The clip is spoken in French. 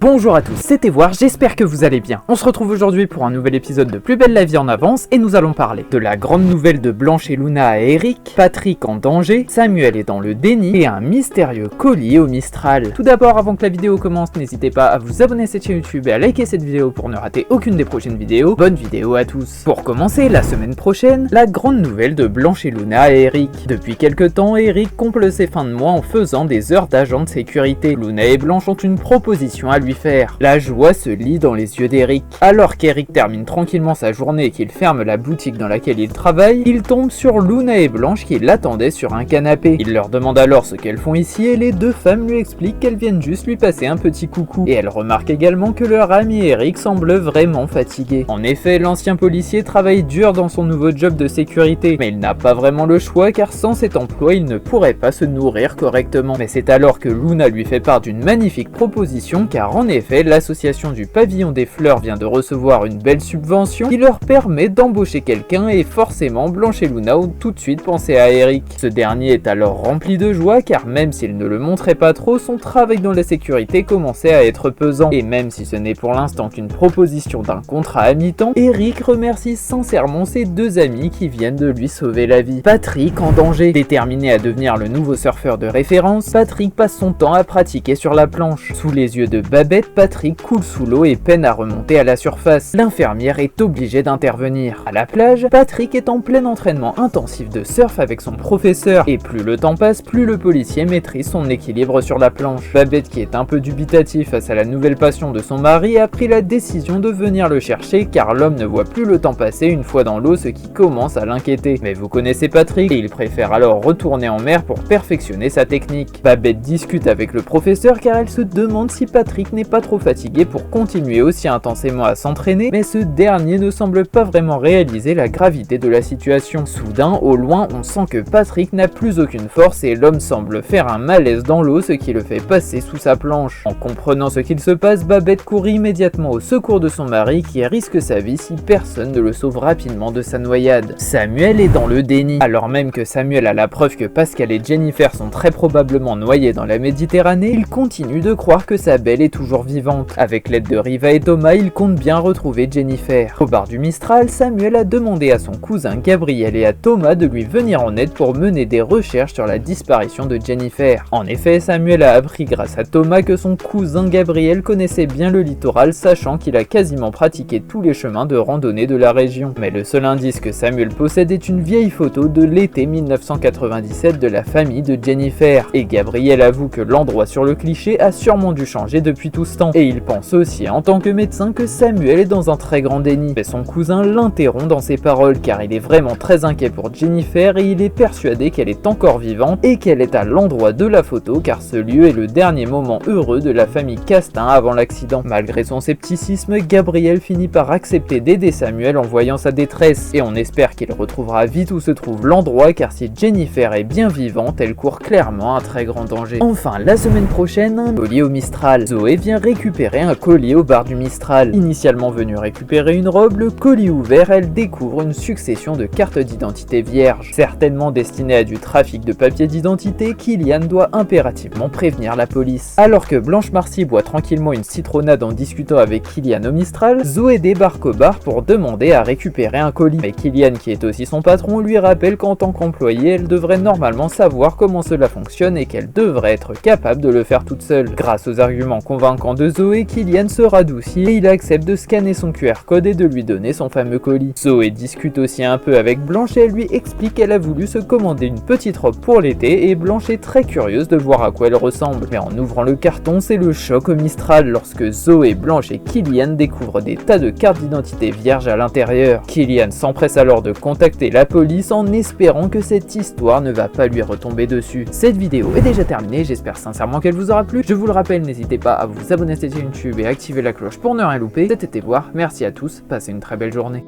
Bonjour à tous, c'était Voir, j'espère que vous allez bien. On se retrouve aujourd'hui pour un nouvel épisode de Plus belle la vie en avance et nous allons parler de la grande nouvelle de Blanche et Luna à Eric, Patrick en danger, Samuel est dans le déni et un mystérieux colis au Mistral. Tout d'abord, avant que la vidéo commence, n'hésitez pas à vous abonner à cette chaîne YouTube et à liker cette vidéo pour ne rater aucune des prochaines vidéos. Bonne vidéo à tous. Pour commencer, la semaine prochaine, la grande nouvelle de Blanche et Luna et Eric. Depuis quelques temps, Eric comble ses fins de mois en faisant des heures d'agent de sécurité. Luna et Blanche ont une proposition à lui faire. La joie se lit dans les yeux d'Eric. Alors qu'Eric termine tranquillement sa journée et qu'il ferme la boutique dans laquelle il travaille, il tombe sur Luna et Blanche qui l'attendaient sur un canapé. Il leur demande alors ce qu'elles font ici et les deux femmes lui expliquent qu'elles viennent juste lui passer un petit coucou. Et elles remarquent également que leur ami Eric semble vraiment fatigué. En effet, l'ancien policier travaille dur dans son nouveau job de sécurité, mais il n'a pas vraiment le choix car sans cet emploi, il ne pourrait pas se nourrir correctement. Mais c'est alors que Luna lui fait part d'une magnifique proposition car en effet, l'association du Pavillon des Fleurs vient de recevoir une belle subvention qui leur permet d'embaucher quelqu'un et forcément Blanche et Luna ont tout de suite pensé à Eric. Ce dernier est alors rempli de joie car même s'il ne le montrait pas trop, son travail dans la sécurité commençait à être pesant. Et même si ce n'est pour l'instant qu'une proposition d'un contrat à mi-temps, Eric remercie sincèrement ses deux amis qui viennent de lui sauver la vie. Patrick en danger. Déterminé à devenir le nouveau surfeur de référence, Patrick passe son temps à pratiquer sur la planche. Sous les yeux de Babette, Patrick coule sous l'eau et peine à remonter à la surface. L'infirmière est obligée d'intervenir. À la plage, Patrick est en plein entraînement intensif de surf avec son professeur. Et plus le temps passe, plus le policier maîtrise son équilibre sur la planche. Babette, qui est un peu dubitatif face à la nouvelle passion de son mari, a pris la décision de venir le chercher car l'homme ne voit plus le temps passer une fois dans l'eau, ce qui commence à l'inquiéter. Mais vous connaissez Patrick et il préfère alors retourner en mer pour perfectionner sa technique. Babette discute avec le professeur car elle se demande si Patrick n'est pas trop fatigué pour continuer aussi intensément à s'entraîner, mais ce dernier ne semble pas vraiment réaliser la gravité de la situation. Soudain, au loin, on sent que Patrick n'a plus aucune force et l'homme semble faire un malaise dans l'eau, ce qui le fait passer sous sa planche. En comprenant ce qu'il se passe, Babette court immédiatement au secours de son mari qui risque sa vie si personne ne le sauve rapidement de sa noyade. Samuel est dans le déni. Alors même que Samuel a la preuve que Pascal et Jennifer sont très probablement noyés dans la Méditerranée, il continue de croire que sa belle est toujours vivante. Avec l'aide de Riva et Thomas, il compte bien retrouver Jennifer. Au bar du Mistral, Samuel a demandé à son cousin Gabriel et à Thomas de lui venir en aide pour mener des recherches sur la disparition de Jennifer. En effet, Samuel a appris grâce à Thomas que son cousin Gabriel connaissait bien le littoral, sachant qu'il a quasiment pratiqué tous les chemins de randonnée de la région. Mais le seul indice que Samuel possède est une vieille photo de l'été 1997 de la famille de Jennifer. Et Gabriel avoue que l'endroit sur le cliché a sûrement dû changer depuis tout ce temps. Et il pense aussi en tant que médecin que Samuel est dans un très grand déni. Mais son cousin l'interrompt dans ses paroles car il est vraiment très inquiet pour Jennifer et il est persuadé qu'elle est encore vivante et qu'elle est à l'endroit de la photo car ce lieu est le dernier moment heureux de la famille Castin avant l'accident. Malgré son scepticisme, Gabriel finit par accepter d'aider Samuel en voyant sa détresse et on espère qu'il retrouvera vite où se trouve l'endroit car si Jennifer est bien vivante, elle court clairement un très grand danger. Enfin, la semaine prochaine, un colis au Mistral. Zoé vient récupérer un colis au bar du Mistral. Initialement venue récupérer une robe, le colis ouvert, elle découvre une succession de cartes d'identité vierges. Certainement destinées à du trafic de papier d'identité, Kylian doit impérativement prévenir la police. Alors que Blanche Marcy boit tranquillement une citronnade en discutant avec Kylian au Mistral, Zoé débarque au bar pour demander à récupérer un colis. Mais Kylian, qui est aussi son patron, lui rappelle qu'en tant qu'employée, elle devrait normalement savoir comment cela fonctionne et qu'elle devrait être capable de le faire toute seule. Grâce aux arguments convaincants de Zoé, Kylian se radoucit et il accepte de scanner son QR code et de lui donner son fameux colis. Zoé discute aussi un peu avec Blanche et elle lui explique qu'elle a voulu se commander une petite robe pour l'été et Blanche est très curieuse de voir à quoi elle ressemble. Mais en ouvrant le carton, c'est le choc au Mistral lorsque Zoé, Blanche et Kylian découvrent des tas de cartes d'identité vierges à l'intérieur. Kylian s'empresse alors de contacter la police en espérant que cette histoire ne va pas lui retomber dessus. Cette vidéo est déjà terminée, j'espère sincèrement qu'elle vous aura plu. Je vous le rappelle, n'hésitez pas à vous abonner à cette chaîne YouTube et activer la cloche pour ne rien louper. C'était Voir, merci à tous, passez une très belle journée.